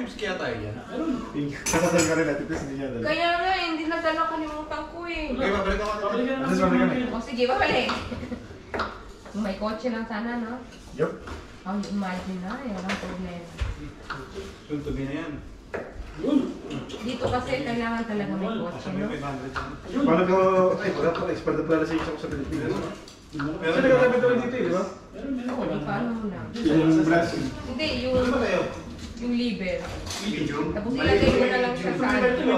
cubes kaya tayo yan? Meron. Kasasal ka rin natin, please, hindi niya dala. Kaya nga, hindi nadala, kalimutan ko eh. Okay, babalik ako. O sige, babalik. May kotse lang sana, no? Yup. Ang imagine na, eh, walang problema. Tuntubi na yan. Dito kasi kailangan talaga may kotse, no? Paano ko, ay, wala pa, expert na pala siya sa Pilipinas. Kasi nagkakabit naman dito eh, di ba? Paano mo na? Yung brass. Hindi, yung liver. Medium? Tapos ilagay mo na lang siya sa ano.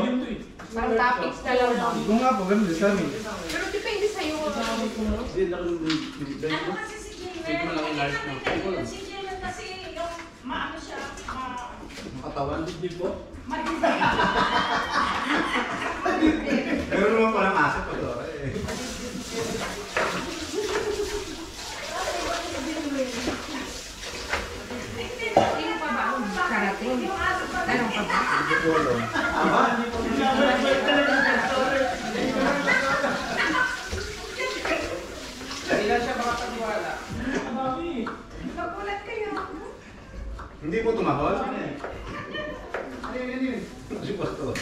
Parang topics na lang. Kung nga po, ganun din sa amin. Pero depende sa'yo kung ano gusto mo. Ano kasi si Jimmer? Si Jimmer kasi yung maano siya, Katawan? Hindi po. Hindi. Meron naman palang asset pa to. Sino pa ba ang karating? Tanong pa ba? Hindi ko alam. Ilan siya makapaniwala? Nagulat kayo. Hindi mo tumahol? Ano yun? Kasi ba ito?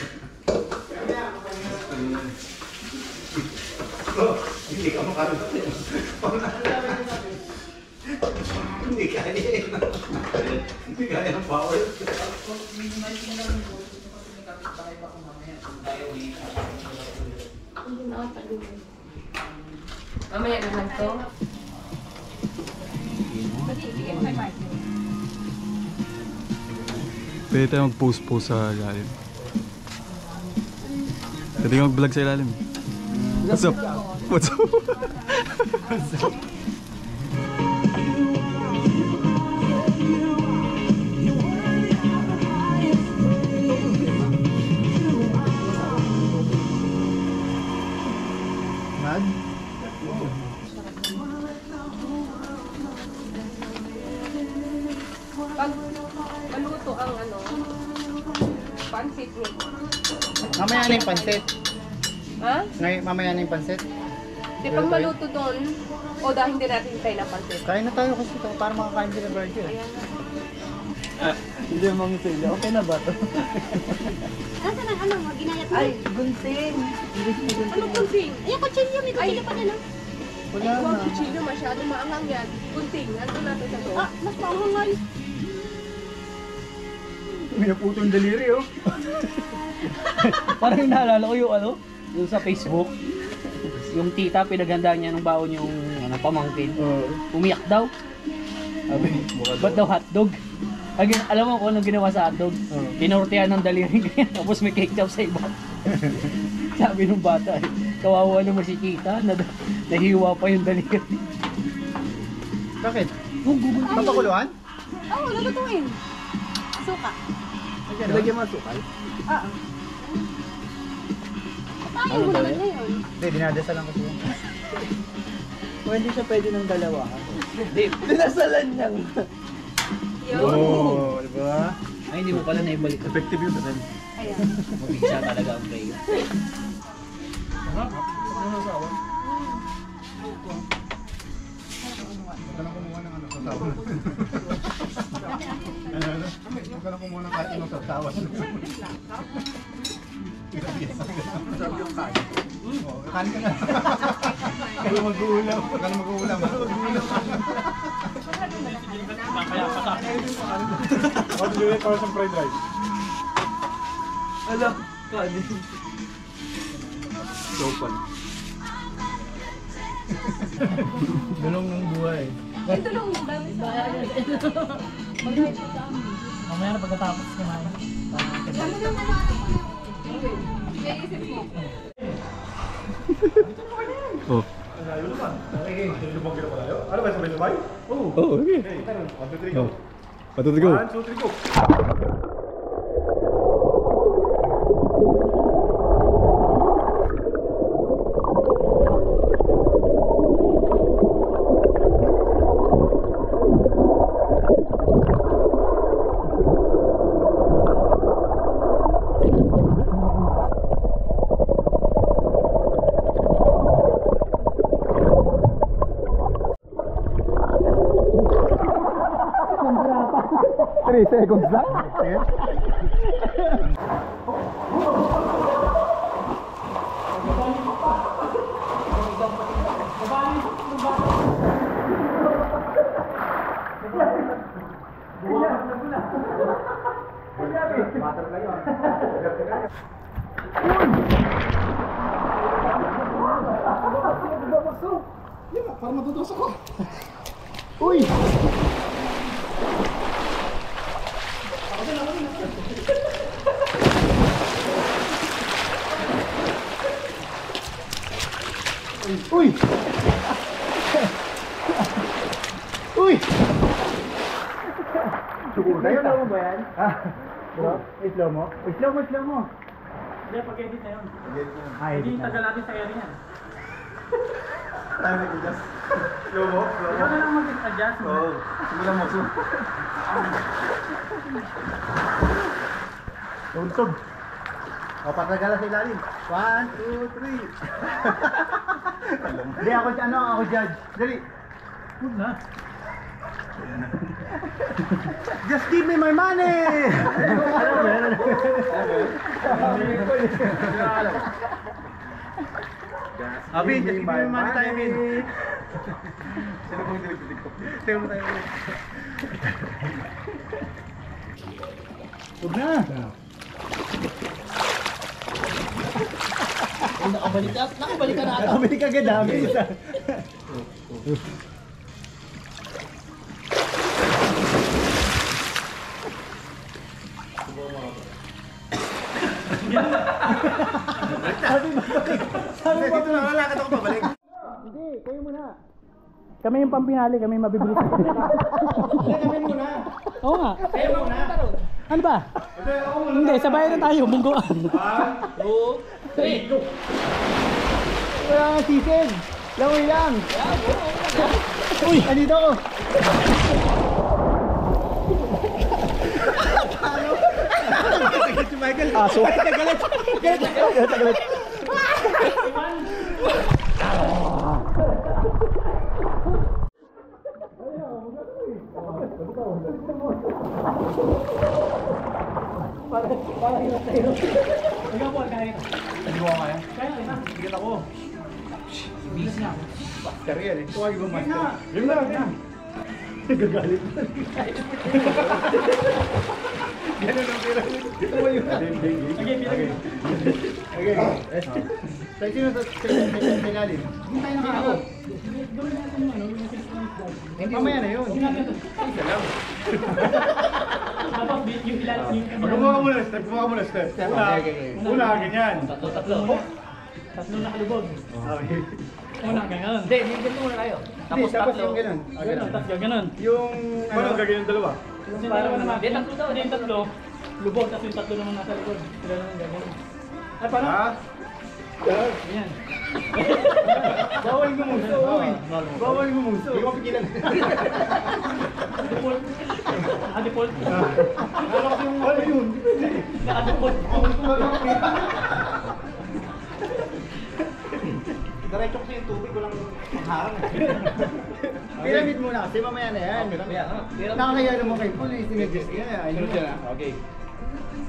Hindi ka makarating. Hindi kaya eh. Hindi kaya ng power. Mamaya naman to. Bigyan mo kay Michael. Pwede tayo mag-post sa ilalim. Pwede ka mag-vlog sa ilalim. What's up? What's up? What's up? Mad? Pag maluto ang ano, pansit mo. Mamaya na yung pansit. Ha? Ngayon, mamaya na yung pansit. Di pag maluto doon, o dahil hindi natin tayo na pansit. Kain na tayo kasi ito para makakain din ng burger. Ayan na. Hindi mo mga okay na ba ito? Nasaan ang ano mo? Ginayat mo? Ay, gunting. Anong gunting? Ay, kutsilyo. May kutsilyo pa nila. Wala Ay, huwag na. kuchilyo, masyado maanghang yan. Gunting, ano natin sa to? Ah, mas pahangal. May naputo yung daliri oh. Parang naalala ko yung ano, yung sa Facebook. Yung tita, pinaghandaan niya ng baon yung ano, pamangkin. Umiyak daw. Sabi, ba't daw hotdog? Alam mo kung anong ginawa sa hotdog? Pinortehan ng daliri kaya tapos may ketchup sa iba. Sabi nung bata, kawawa naman si tita, nahiwa pa yung daliri. Bakit? Papakuluan? Oo, lutuin. Suka. Lagyan mo ang sukal? Oo. Tayo mo naman ngayon. Hindi, dinadasa lang kasi yun. Kung hindi siya pwede ng dalawa. Hindi, dinasalan niya. Oo, diba? Ay, hindi mo pala naibalik. Effective yun kasi. Ayan. Mabigsa talaga ang player. Huwag ka na kumuha ng ano sa tawon. Huwag ka na kumuha ng kahit ano sa tawon. Sabi yung kain. Kain ka na. Kaya mag-uulam. Huwag ka na mag-uulam. What do you like for some fried rice? Ala, kanin. Sopan. Gulong ng buhay. Ito lang yung dami sa Mamaya na pagkatapos kumain. Naisip mo. Oh. Ano ba, sabay-sabay? Oo. Oh, okay. Okay, 1, 2, 3, go. Patuloy go. 1, 2, 3, go. Seconds lang? Para matutusok ko. Uy! Uy! Uy! Siguro tayo na ba yan? Slow mo? Slow mo. Hindi, pag-edit na yun. Ay, Hindi tagal natin sa area yan. tayo nag-adjust. Slow mo? Ikaw na lang mag-adjust. Oo. Simulan mo. Tuntog. O, patagala sa ilalim. 1, 2, 3. Hindi, ako judge. Dali. Huwag na. Just give me my money! Abi, just give me my money tayo, Min. Sino pong dilig ko? Tayo mo tayo. Huwag na! Nakabalik ka na ata. Nakabalik agad, dami. Sabi mo, dito na, lalakad ako pabalik. Hindi, kayo muna. Kami yung pampinali, kami mabibilis. Hindi, kami muna. Oo nga. Kayo muna. Ano ba? Hindi, sabayan na tayo, mungguan. 1, 2, 3, go! Wala nga sisin. Langoy lang. Uy, andito ako. Si Michael. Aso. Galit. Master yan eh. Tuwag mo master. Yun na. Nagagalit na. Ganun ang pira. Ito mo yun. Okay. Sa sino sa ilalim? Hindi tayo nakakot. Mamaya na yun. Isa lang. Tapos yung ilalim yung Gumawa ka muna step. Una, ganyan. tatlo nakalubog. Okay. Una, ganyan. Hindi, ganito muna tayo. Tapos yung ganun. Ganun, tapos ganun. Yung ano, gagawin yung dalawa. Yung dalawa naman. Hindi, tatlo daw. Hindi, tatlo. Lubog, tapos yung tatlo naman nasa likod. Sila naman ganyan. Ay, paano? Ganyan. Bawal gumuso. Bawal gumuso. Hindi ko pigilan. Default. Default. Ano kasi yung ano yun? Naka-default. Diretso kasi yung tubig, walang pangharang. Pyramid muna kasi mamaya na yan. Nakakaya naman kayo po, sinadjust ka na. Ayun dyan. Okay.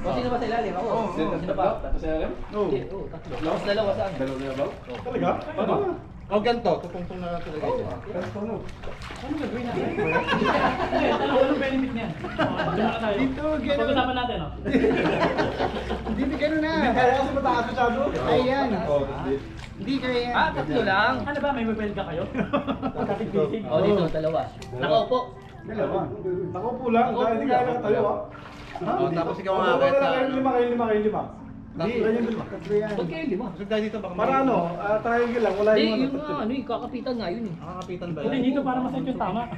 O, sino ba sa ilalim? Ako. Sino ba? Tapos sa ilalim? Oo. Oo, tatlo. Tapos dalawa saan? Dalawa na ba? Talaga? Ano? O ganito, tutungtong na talaga ito. Ano gagawin natin? Anong benefit niyan? Dito, ganun. Pag-usapan natin, no? Dito, ganun na. Kaya kasi mataas masyado. Ayan. Oo, Hindi kaya yan. Tatlo lang. Ano ba? May mobile ka kayo? Nakatigbisig. O, dito, dalawa. Nakaupo. Dalawa. Nakaupo lang, dahil hindi kaya nakatayo ah. Tapos ikaw Wala kayong lima. Hindi, tatlo yan. Ba't kayo lima? Sunod tayo dito baka Para ano, triangle lang, wala Hindi, yung yung ano yung kakapitan nga yun eh. Nakakapitan ba Hindi, dito para masayot yung tama.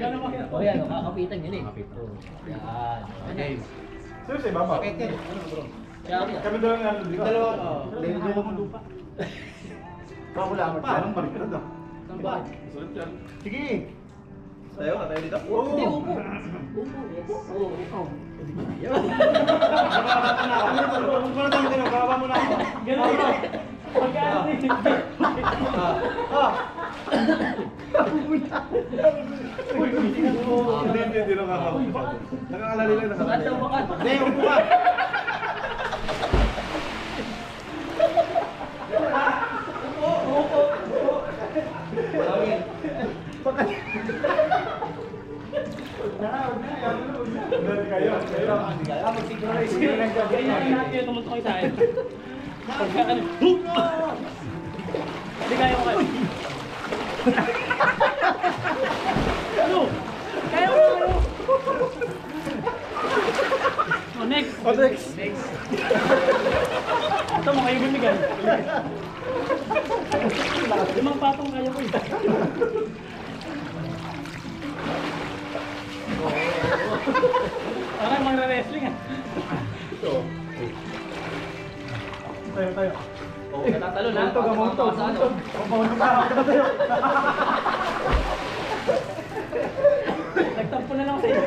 Gano'n mo O yan, o, kakapitan yun eh. Yan. Okay. Seriously, baba. Bakit yan? Ano bro? Kaya Kami dalawa na ano dito. Dalawa. Ayaw mo lupa. Pakulaan pa. Parang baliktad ah. Bakit? Sige. Tayo dito? Hindi, upo. Upo. Oo. Baba mo na ako. Gano'n. Pagka Hindi nakakapagod. Nakakalali lang Bakit daw bakit? Hindi, upo ka. Kaya natin tumuntok kayo sa akin. Pagka ano, hindi kaya mo kayo. Ano? Kaya mo kayo. Oh, next. O, next. Next. Ito mo kayo gumigan. Limang patong kaya ko eh. Parang magre-wrestling ah. Tayo. Oo, natatalo na. Gamontog. Nagtampo na lang sa iyo.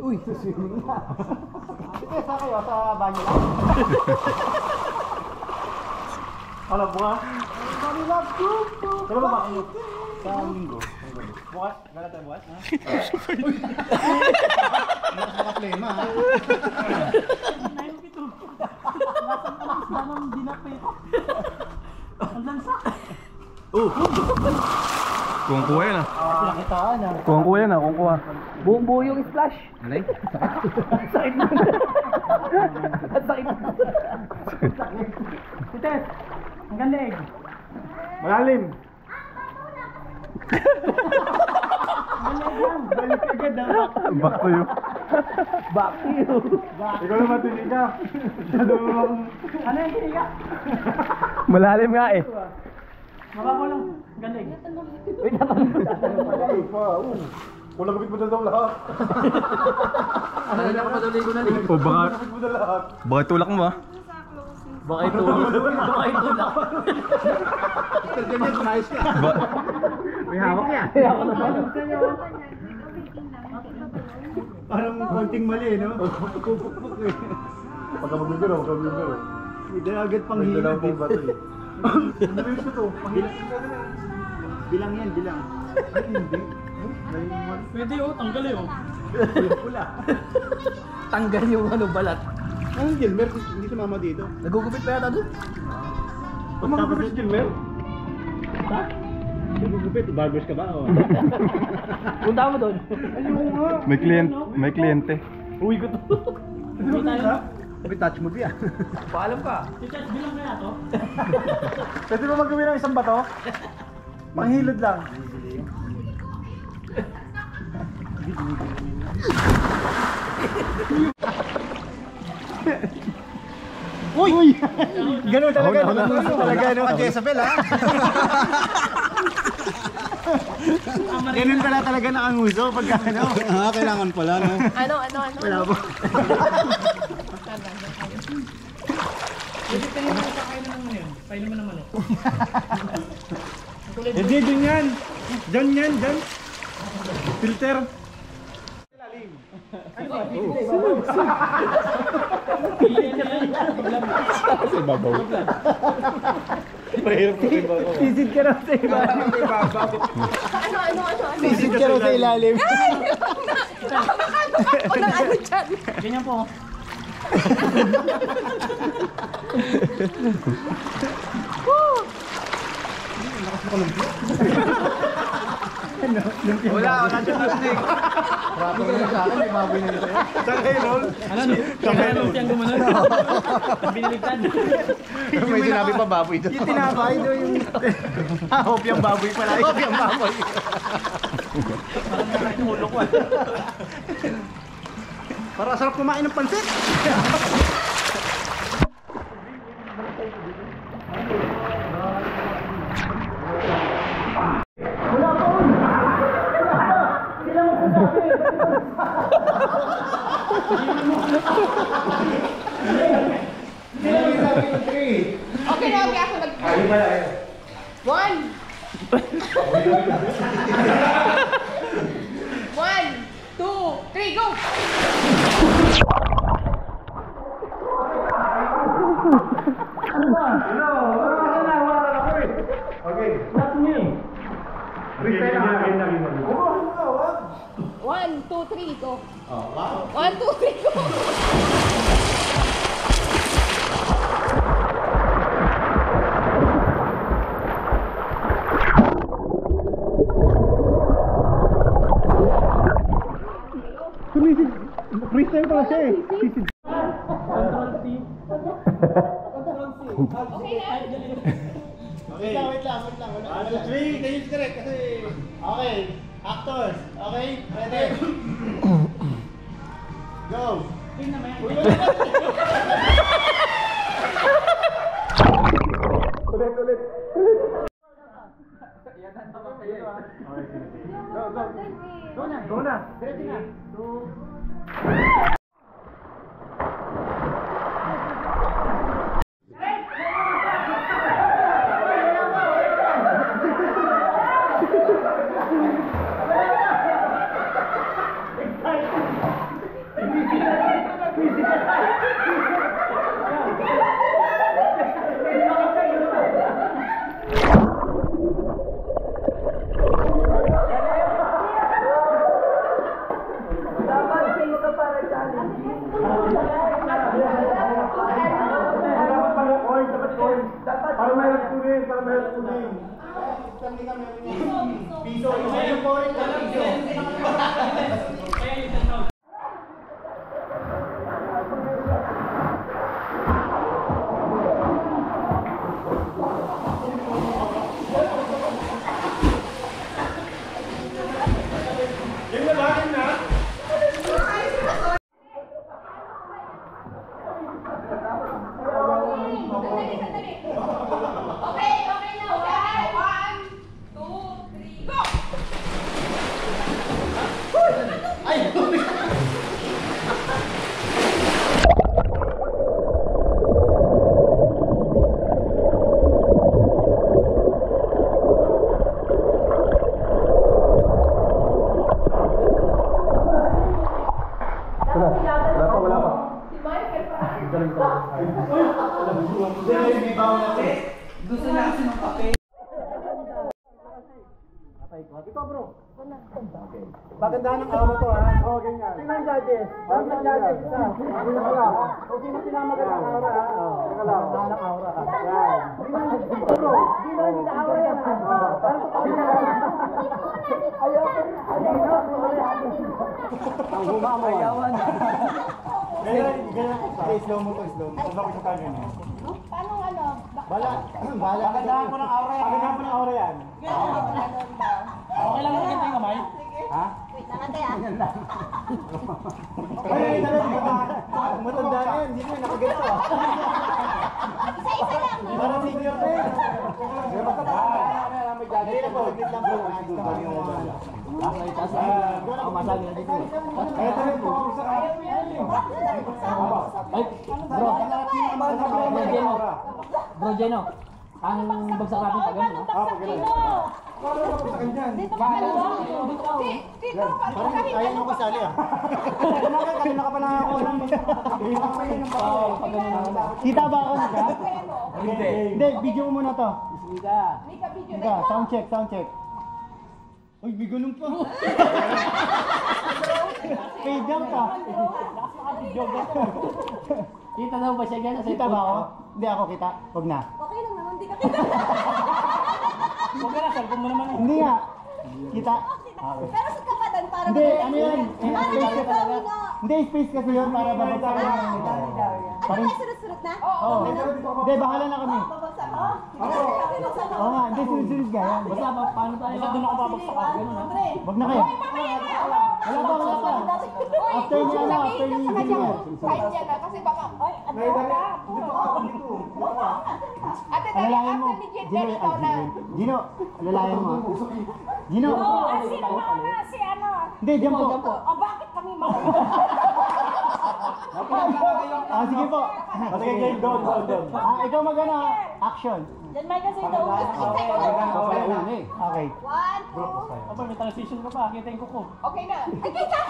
Uy, swimming na. Sige, sa kayo, sa banyo lang. Alam mo ha? Mami love you! Kailan ba kayo? Sa linggo. Bukas? Gala tayo bukas? Bukas naka-plema ha? Nasang dinapit. Ang lansa. Kuha kuha yan ah. Nakitaan ha? Kuha yan ah, kuha. Buong buo yung splash. Alay? Sakit na. At sakit na. Tites, ang galing. Malalim! Balik agad ha? Back to you. Back to you. Ikaw naman tiniga. Ano yung kiniga? Malalim nga eh. Mababaw lang. Ang galing. Wait, natanong pa. Kulang gabit mo na daw lahat. Ano na ako madali ko na rin. O baka, Gabit mo na lahat. baka tulak mo ah. Baka itulak. Baka itulak. Ganyan, kumayos ka. May hawak niya. Parang konting mali, no? Kupukpuk eh. Pagka magbibiro, magbibiro. Hindi agad pang May hilad dalang eh. pong bato eh. Nabibis ko to. Bilang yan, bilang. Ay, hindi. Pwede oh, tanggalin oh. Pula. Tanggal yung ano balat. Anong Gilmer? Hindi sumama dito. Nagugupit pa yata doon. Pagtapos si Gilmer? Ha? Nagugupit, barbers ka ba? O? Punta mo doon. Ayun nga. May kliyente. Uwi ko to. Uwi tayo. May touch mo ba? Paalam ka. Titas, bilang kaya to? Pwede ba magawin ng isang bato? Panghilod lang. Uy! Ganun talaga. Ganun talaga, no? Jezabel, ha? Ganun pala talaga nakanguso pagka, ano? Kailangan pala, no? Ano? Wala po. Pwede tayo naman sa kain naman yun. Kain naman naman oh. Hindi, dun yan. Dyan yan, dyan. Filter. Sa babaw. Mahirap ko rin ba ako? Sisid ka raw sa ilalim. Sisid ka raw sa ilalim. Ako ng ano dyan. Ganyan po. Wala dyan na snake. Rato na sa akin, may baboy na nito. Saan kayo, Lol? Ano no? Kaya siyang gumanon. Biniligtad. May sinabi pa baboy doon. Yung tinapay doon yung... Hope yung baboy pala. Hope yung baboy. Parang nakahulok ko. Para sarap kumain ng pansit. Okay na, okay ako mag... One. One, two, three, go! Wala na ako eh. Okay. Not me. Freestyle lang. One, two, three, go. Oh, wow. 1, 2, 3, go. Freestyle pala siya eh. Wait lang. Three, can you correct? Kasi... Okay, actors. Okay, ready? Go! Ulit. Go na. Ready na. Para mayroon kunin. Piso. Yung pouring ka piso. Yung labahin na. Okay na. Okay. 1, 2, 3, go! Wala pa. Gusto na kasi ng kape. Pagandahan ng aura to ha. Oo, ganyan. Sino ang judges? Sino ang judges? Isa. Sino ka lang? Kung sino pinamaganda ng aura ha. Sino ka lang? Pagandahan ng aura ka. Yan. Bro, hindi na hindi na aura yan ha. Parang totoo yan. Ayoko. Ang humamo. Ayawan. Ganyan. Slow mo to, slow mo. Sabak sa kanya niya. Paano ano? Bala. Pagandahan ko ng aura yan. Pagandahan ko ng aura yan. Okay lang na ganito yung kamay? Ha? Wait lang ate ah. Ay, matanda na yan. Hindi mo nakaganto ah. Isa-isa lang. Parang senior na yan. May gagawin na po. Waglit lang po. Ako masabi na dito. Kaya tayo po. Ay, Bro Jeno, ang bagsak natin pag ano, no? Dito pa dalawa. Parang ayaw mo kasali ah. Kanina ka pa nakakuha ng kita ba ako naka? Hindi, video mo muna to. Hindi, sound check. Uy, may ganun pa. Fade down ka. Kita daw ba siya gano'n? Kita ba ako? Hindi ako kita. Huwag na. Okay lang naman, di ka kita. Huwag ka na, cellphone mo naman eh. Hindi nga. Kita. Pero sa kapadan para Hindi, ano yan? Space kasi. Domino. Hindi, space kasi yun para babagsak lang. Ano may sunod-sunod na? Oo. Hindi, bahala na kami. Babagsak mo? Oo nga, hindi, sunod-sunod ka yan. Basta paano tayo? Basta doon ako babagsak ako, gano'n ha? Huwag na kayo. Wala pa. After niya, after niya engineer. Kahit yan na, kasi baka, ay, ano na? Ate, dali, Alalayan mo. after ni Jen, ikaw na. Gino, alalayan mo. Gino. Si ano? Hindi, diyan po. O bakit kami mga? Sige po. Sige, game, doon. Ikaw magana, action. Diyan may kasi daw. Okay. 1, 2. Aba, may transition ka pa, kita yung kuko. Okay na. Ay, kita!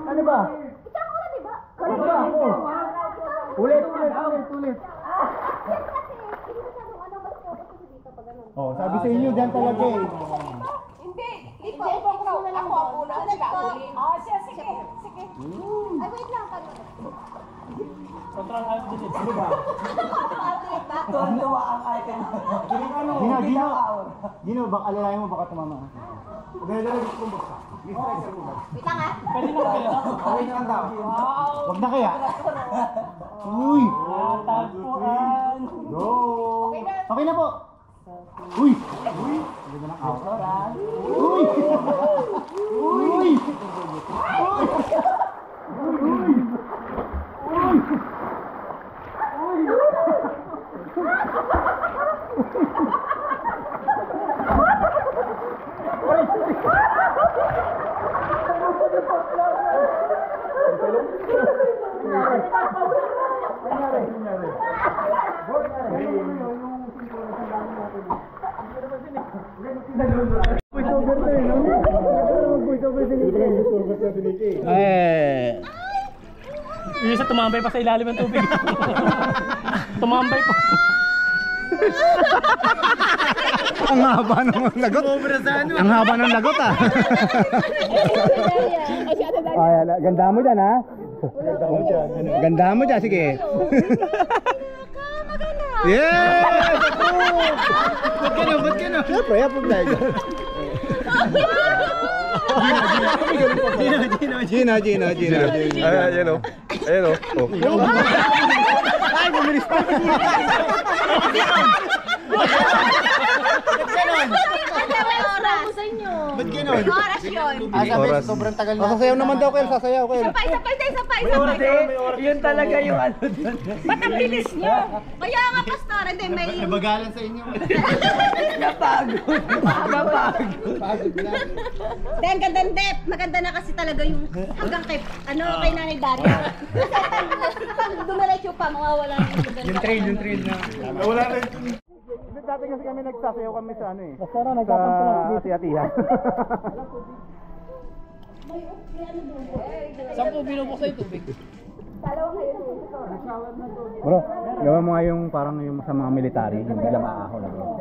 Ano ba? Ikaw ko na, di ba? Ano ba? Ulit. Kasi, hindi masyadong ano. Oh, sabi sa inyo dyan talaga eh. Hindi. Ikaw, ako ang una. Sila uli. Ah, siya, sige. Sige. Ay, wait lang. Control out din. Gino, baka alalayan mo baka tumama. Dahil gusto mo buksa. Wait lang ah. Pwede na kayo. Okay na lang daw. Huwag na kaya. Uy! Tagpuan. Go! Okay na po. Uy! Uy! Ganda ng aura. Uy! Uy! Yung isa tumambay pa sa ilalim ng tubig. Tumambay pa. Ang haba ng lagot. Ang haba ng lagot ah. Ay, ganda mo dyan ha. Ganda mo dyan, sige. Yes! Ba't ka na? Siyempre, yapog na ito. Gina. Ayan o. Ayan o. Ay, bumilis pa. Ba't gano'n? Oras yun. Sabi, sobrang tagal na. Sasayaw naman daw kayo, sasayaw kayo. Isapay. Yun talaga yung ano. Ba't ang bilis nyo? Kaya nga, pastor, hindi, may... Nabagalan sa inyo. Napagod. Pagod na. Then, gandang dep. Maganda na kasi talaga yung hanggang kay, kay nanay dati. Pag dumiretso pa, mawawala na yung ganda. Yung trail na. Wala na yung... Dati kasi kami nagsasayaw kami sa ano eh. Sa Ati-Atihan. Saan po binubuksan yung tubig? Bro, gawa mo nga yung parang yung sa mga military, yung bigla maahon na bro.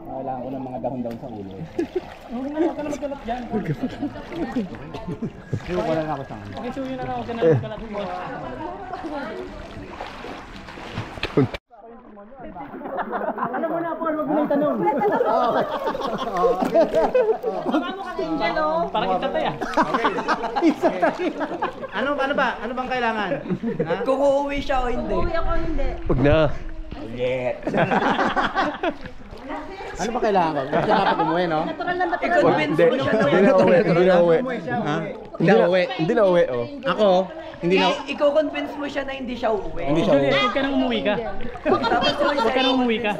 Kailangan ko ng mga dahon-dahon sa ulo. Huwag ka na magkalat dyan. Siyo ko lang ako sa akin. Okay, suyo na lang. Huwag ka na magkalat mo. Alam mo na po, huwag mo nang tanong. Parang itatay ah. Ano ba? Ano bang kailangan? Kung uuwi siya o hindi. Uwi ako hindi. Huwag na. Ano ba kailangan ko? Kasi dapat umuwi, no? Natural na natural. Hindi. Hindi na uwi. Hindi na uwi. Hindi na uwi. Oh. Ako, hindi na... Iko-convince mo siya na hindi siya uuwi. Hindi siya Juliet, uwi. huwag ka nang umuwi ka. Huwag ka nang umuwi ka.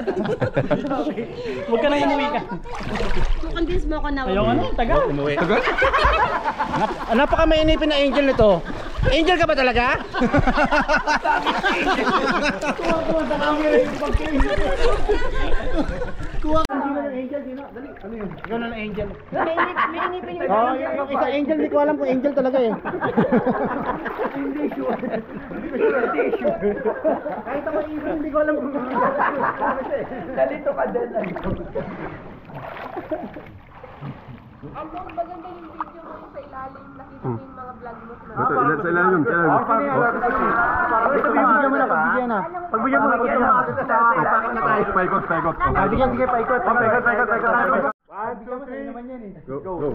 Huwag ka nang umuwi ka. Convince mo ako na Ayaw ano, tagal. Umuwi. Napaka mainipin na angel nito. Angel ka ba talaga? Kuha sa camera yung Kuha ka ng angel, Dino. Dali. Ano yun? Ikaw na ng angel. May inipin yung Oo, yung isa angel, hindi ko alam kung angel talaga eh. Hindi sure. Kahit ako angel, hindi ko alam kung angel. Dalito ka din. Ang maganda yung video mo sa ilalim, nakita mo yung mga vlog mo sa Sa ilalim. Pagbigyan mo na, pagbigyan na. Pagbigyan mo na. Paikot. Sige, paikot. Paikot. 1, 2, 3 naman yan eh. Go.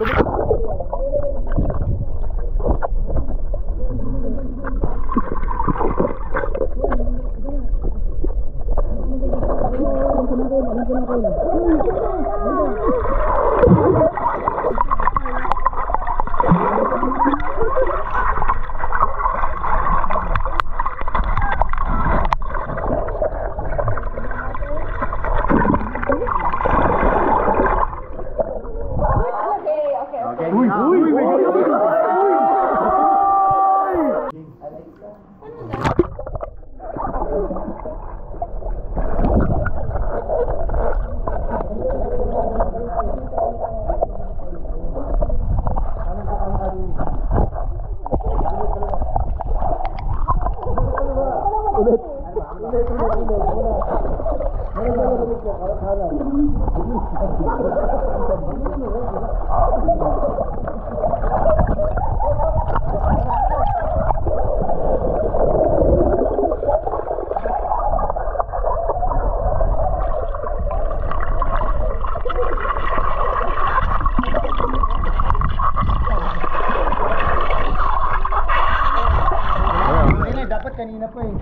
Dapat kanina pa eh.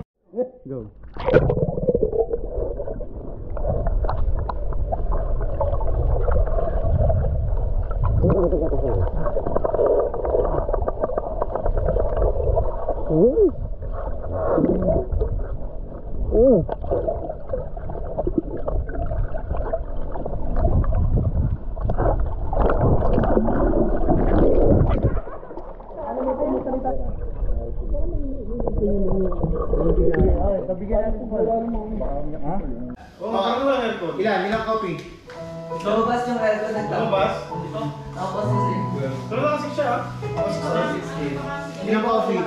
Go. Ilang copy? Lumabas yung aircon nagtapos. Tapos kasi. Pero nakasik siya Ilang coffee?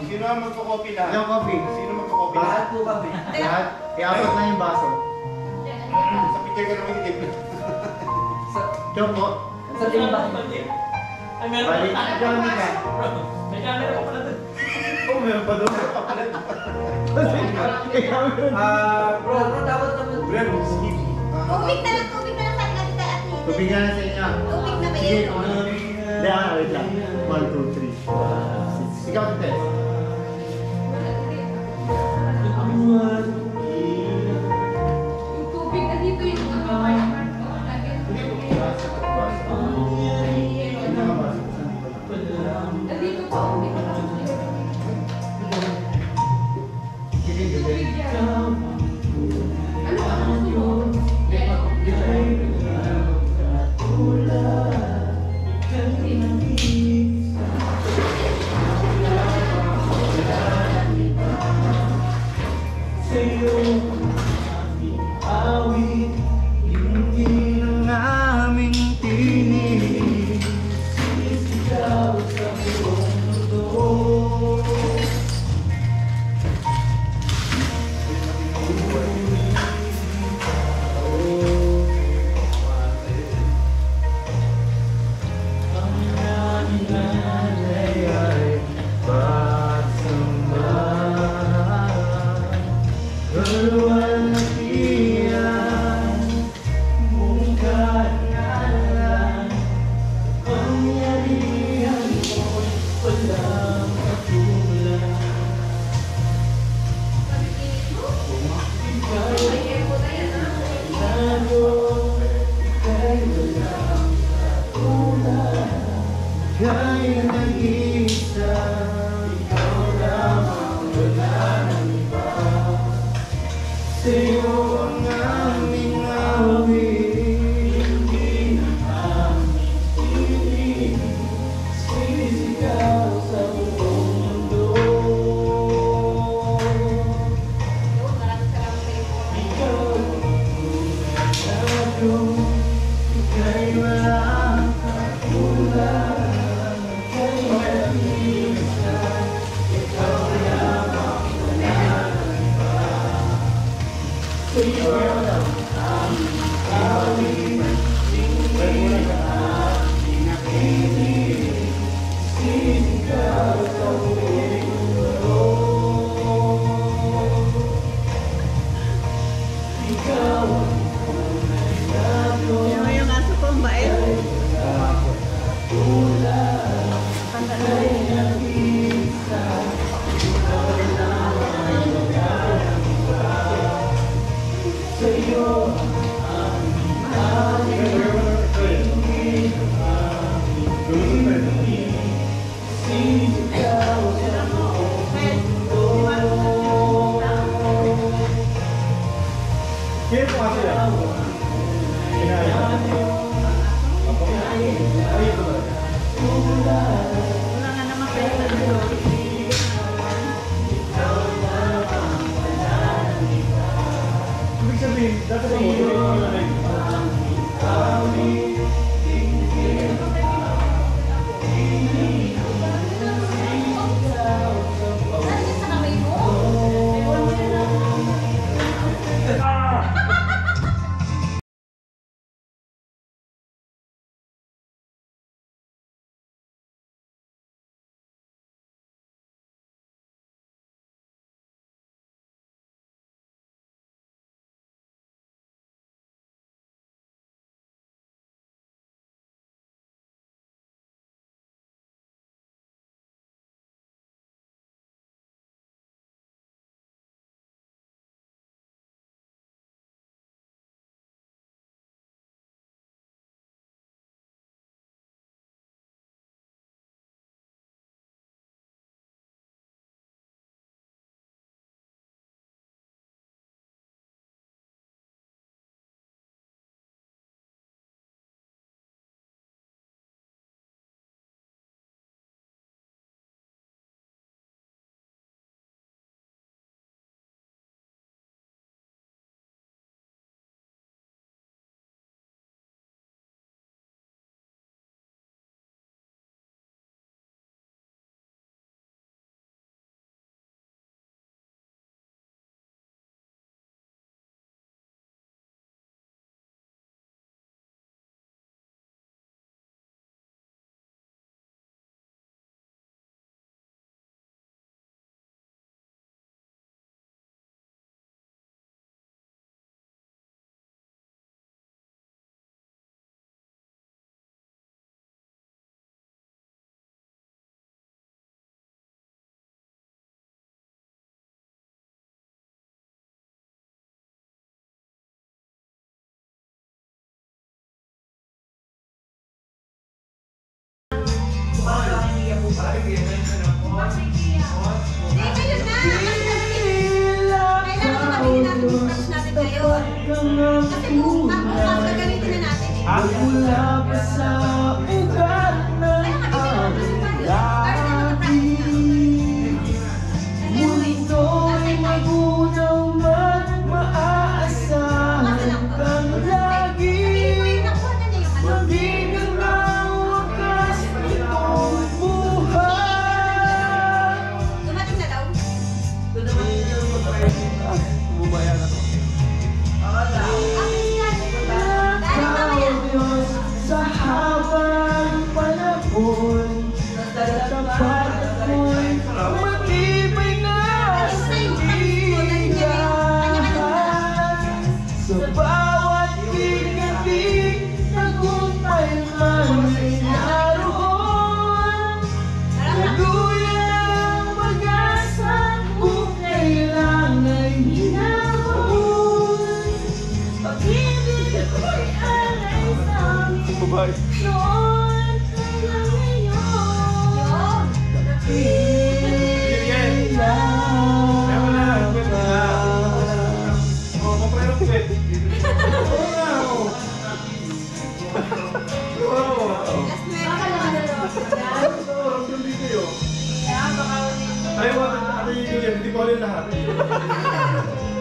Sino ang magko-copy lahat? Ilang coffee? Sino magko-copy lahat? Lahat po kami. Lahat? Iapat na yung baso. Sa picture ka naman itim. Choco. Sa timba. Ay, meron pa. Johnny ka. May camera pa pala doon. Oh, meron pa doon. Bro, dapat naman. Brad, Steve. Tubig na lang sa akin at least. Tubig na sa inyo. Tubig na ba Sige, yun? hindi, wait lang. 1, 2, 3. Ikaw, Tess. Yung tubig na dito yung mark ko. Nandito po, hindi ko lang. Tubig yan. Ano ba ang gusto mo? Yung aso ko, ang bait. Kaya po nga sila. Wala nga naman kayo na Ibig sabihin, dapat ang mo. Ano sa kamay mo? Matibay na sa bawat bigating tagumpay man ay naroon. Luluyang pag-asa kung kailan ay hinahon. Pag-ibig ko'y alay sa amin noon hanggang ngayon.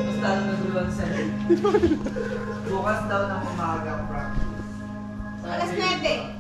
Basta nagulong sa'yo. Bukas daw ng umaga, Frank. Alas 9.